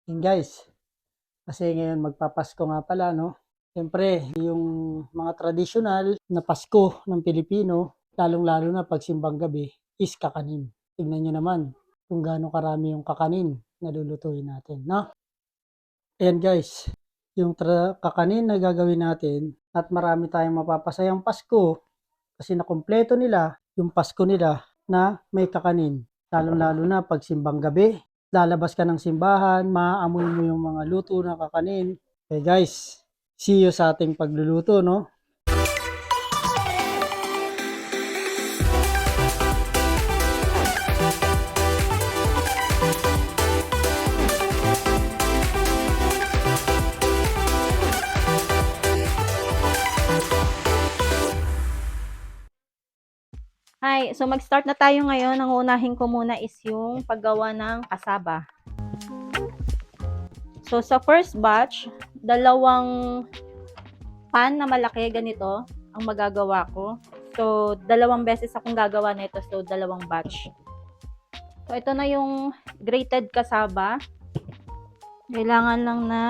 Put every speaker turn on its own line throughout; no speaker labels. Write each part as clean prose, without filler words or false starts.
Yun guys, kasi ngayon magpapasko nga pala, no? Siyempre, yung mga tradisyonal na Pasko ng Pilipino, lalong-lalo na pag simbang gabi, is kakanin. Tignan nyo naman kung gaano karami yung kakanin na lulutuin natin, no? Ayan guys, yung kakanin na gagawin natin at marami tayong mapapasayang Pasko kasi nakumpleto nila yung Pasko nila na may kakanin. Lalong-lalo na pag simbang gabi, lalabas ka ng simbahan, maaamoy mo yung mga luto na kakanin. Okay guys, see you sa ating pagluluto, no?
Hi, so mag-start na tayo ngayon. Ang unahin ko muna is yung paggawa ng kasaba. So sa first batch, dalawang pan na malaki ganito ang magagawa ko. So dalawang beses akong gagawa nito, so dalawang batch. So ito na yung grated kasaba. Kailangan lang na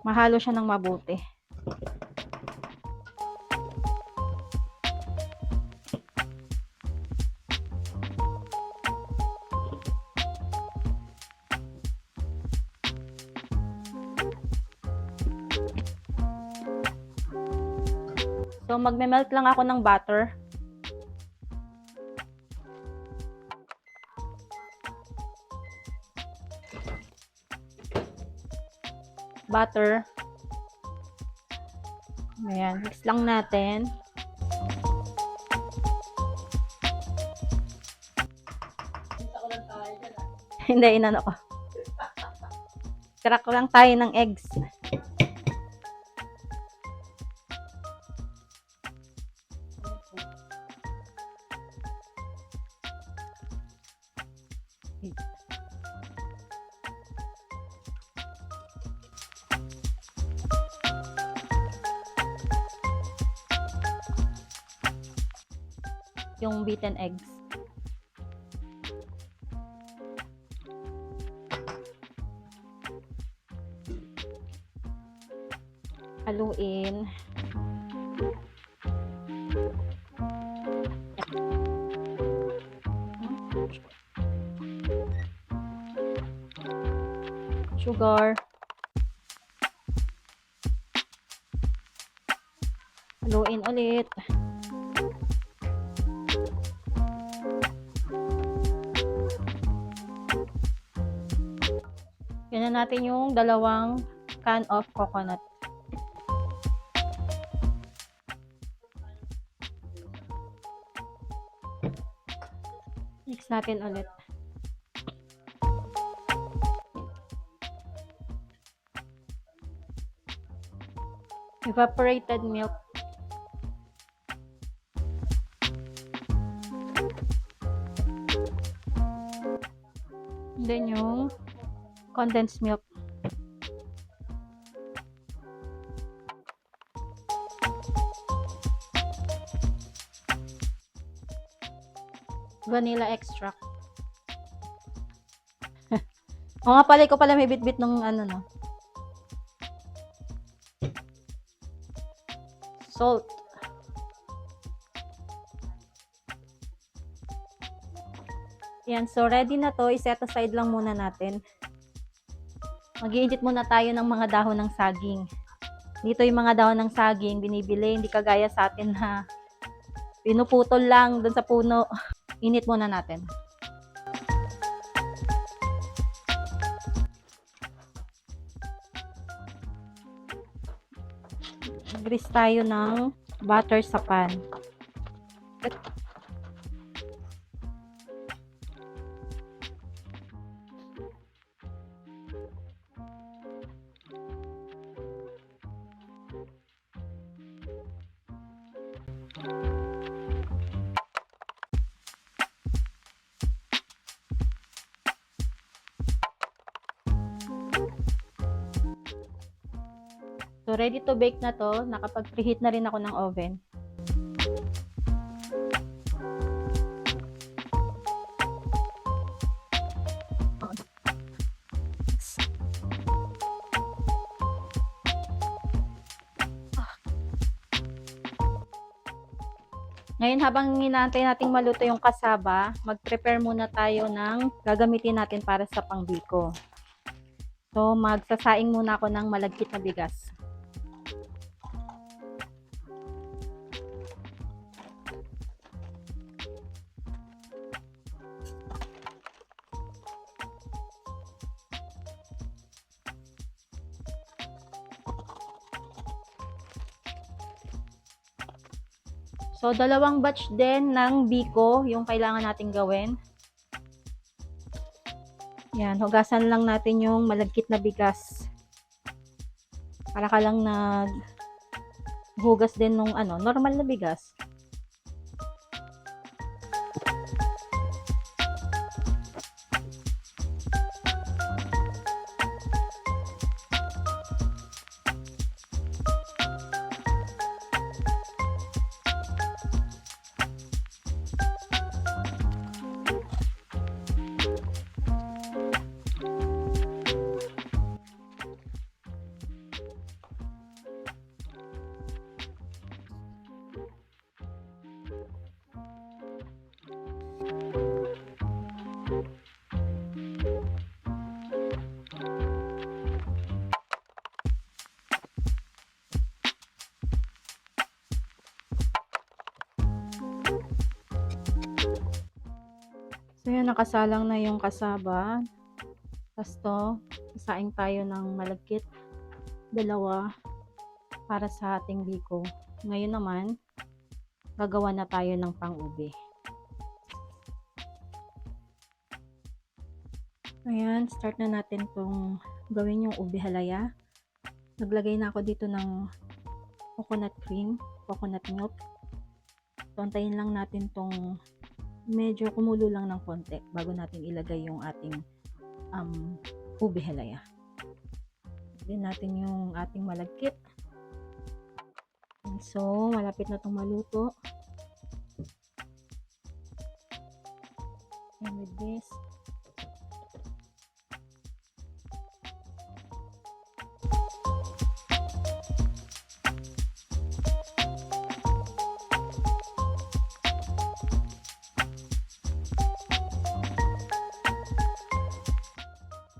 mahalo siya ng mabuti. So magme-melt lang ako ng butter. Butter. Ayan, mix lang natin. Hindi, inano ko. Crack lang tayo ng eggs. Yung beaten eggs. Haluin. Sugar. Haluin ulit. Yan na natin yung dalawang can of coconut. Mix natin ulit. Evaporated milk. Then yung condensed milk. Vanilla extract. O nga pala, ko pala may bit-bit ng ano no. Salt. Yan, so ready na to. I-set aside lang muna natin. Mag-i-edit muna tayo ng mga dahon ng saging. Dito yung mga dahon ng saging, binibili, hindi kagaya sa atin na pinuputol lang dun sa puno. Init muna natin. Grease tayo ng butter sa pan. So, ready to bake na to. Nakapag-preheat na rin ako ng oven. Ngayon, habang inaantay nating maluto yung kasaba, mag-prepare muna tayo ng gagamitin natin para sa pangbiko. So, magsasaing muna ako ng malagkit na bigas. So, 2 batch din ng biko yung kailangan nating gawin. Yan, hugasan lang natin yung malagkit na bigas. Para ka lang hugas din nung normal na bigas. So, yan, nakasalang na yung kasaba. Tapos to, sasaing tayo ng malagkit. 2 para sa ating biko. Ngayon naman, gagawa na tayo ng pang-ube. Ayan, start na natin tong gawin yung ube halaya. Naglagay na ako dito ng coconut cream, coconut milk. So, antayin lang natin tong medyo kumulo lang ng konti bago natin ilagay yung ating ube halaya. Lagyan natin yung ating malagkit. And so, malapit na itong maluto. And with this,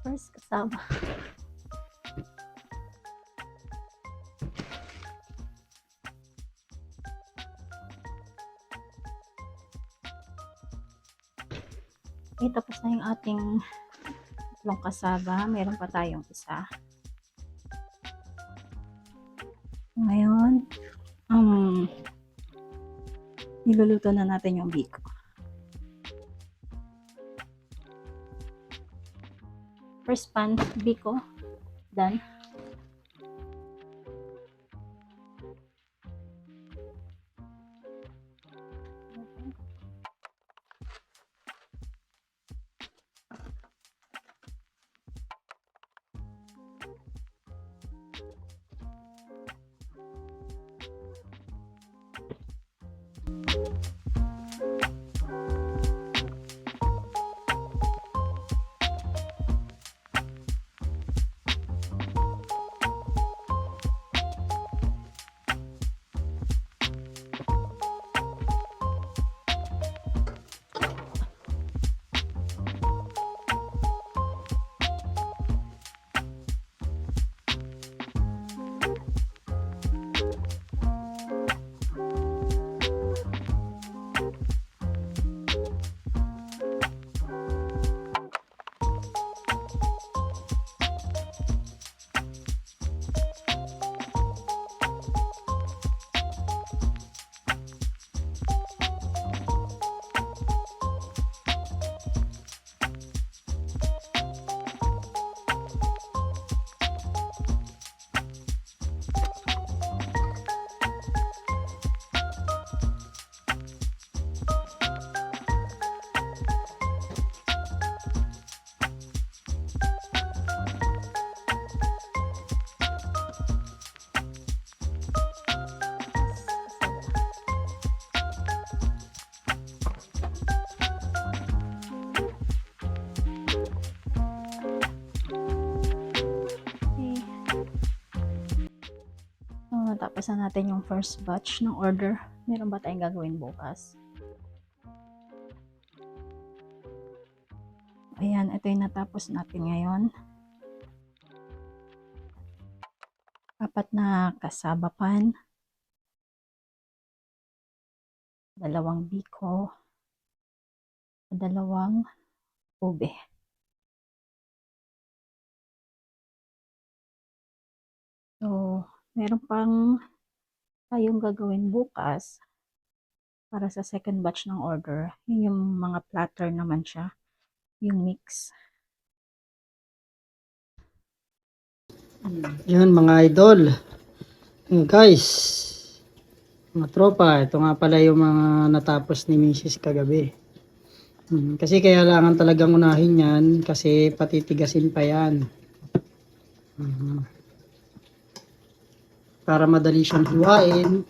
first kasama. Okay, tapos na yung ating tatlong kasaba. Meron pa tayong isa. Ngayon, niluluto na natin yung biko. First pan, biko. Done. Tapos na natin yung first batch ng order. Meron ba tayong gagawin bukas? Ayan, ito yung natapos natin ngayon. 4 na kasaba pan. 2 biko. 2 ube. So, meron pang tayong gagawin bukas para sa second batch ng order. Yun yung mga platter naman siya. Yung mix.
Yan mga idol. Guys, mga tropa, ito nga pala yung mga natapos ni Mrs. kagabi. Kasi kailangan talagang unahin yan kasi patitigasin pa yan. Para madali siyang hiwain.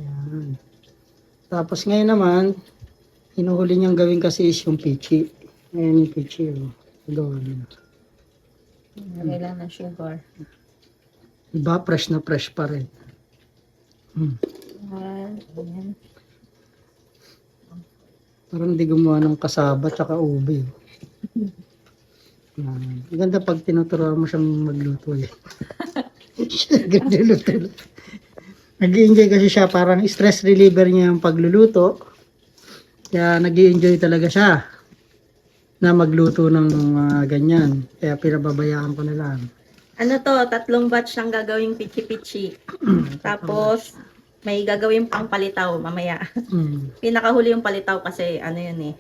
Yan. Tapos ngayon naman, hinuhuli niyang gawin kasi is yung peachy. Ayan yung peachy. Gawin.
Kailangan ng sugar.
Diba? Fresh na fresh pa rin.
Ayan.
Parang di gumawa ng kasaba tsaka ube. Ganda pag tinuturuan mo siyang magluto eh. Ganda luto. Nag-i-enjoy kasi siya, parang stress reliever niya yung pagluluto. Kaya nag-i-enjoy talaga siya na magluto ng ganyan. Kaya pinababayaan ko na lang.
Ano to, 3 batch ng gagawing pichi-pichi. Tapos, may gagawin pang palitaw mamaya. Pinakahuli yung palitaw kasi ano yun eh.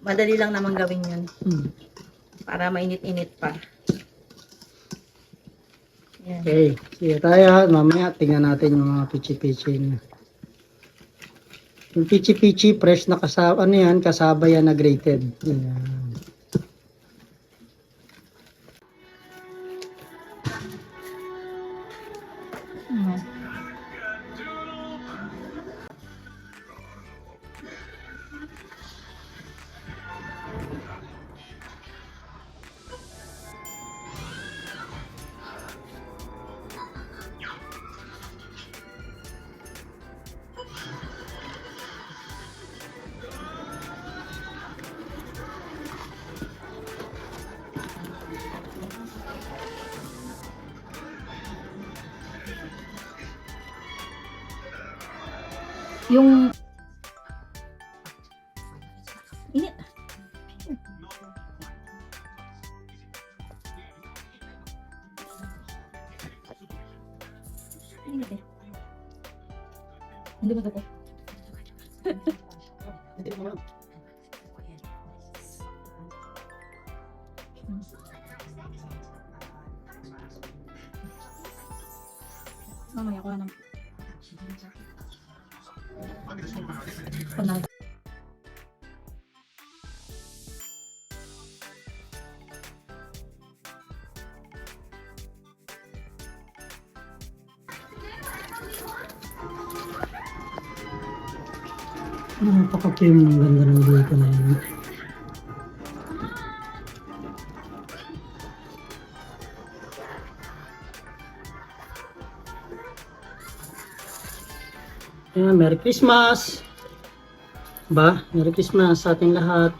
Madali lang naman gawin yun. Para mainit-init pa. Yan.
Okay, sige tayo. Mamaya tingnan natin yung mga pichi-pichi niya. Yung pichi-pichi, fresh na kasaba, ano yan, kasaba yan na grated. Yan.
Yung init. Init eh. Hindi ba ito? Mamaya ko lang.
Napaka-film ng ganda ng dito na yun. Merry Christmas! Ba? Merry Christmas sa ating lahat.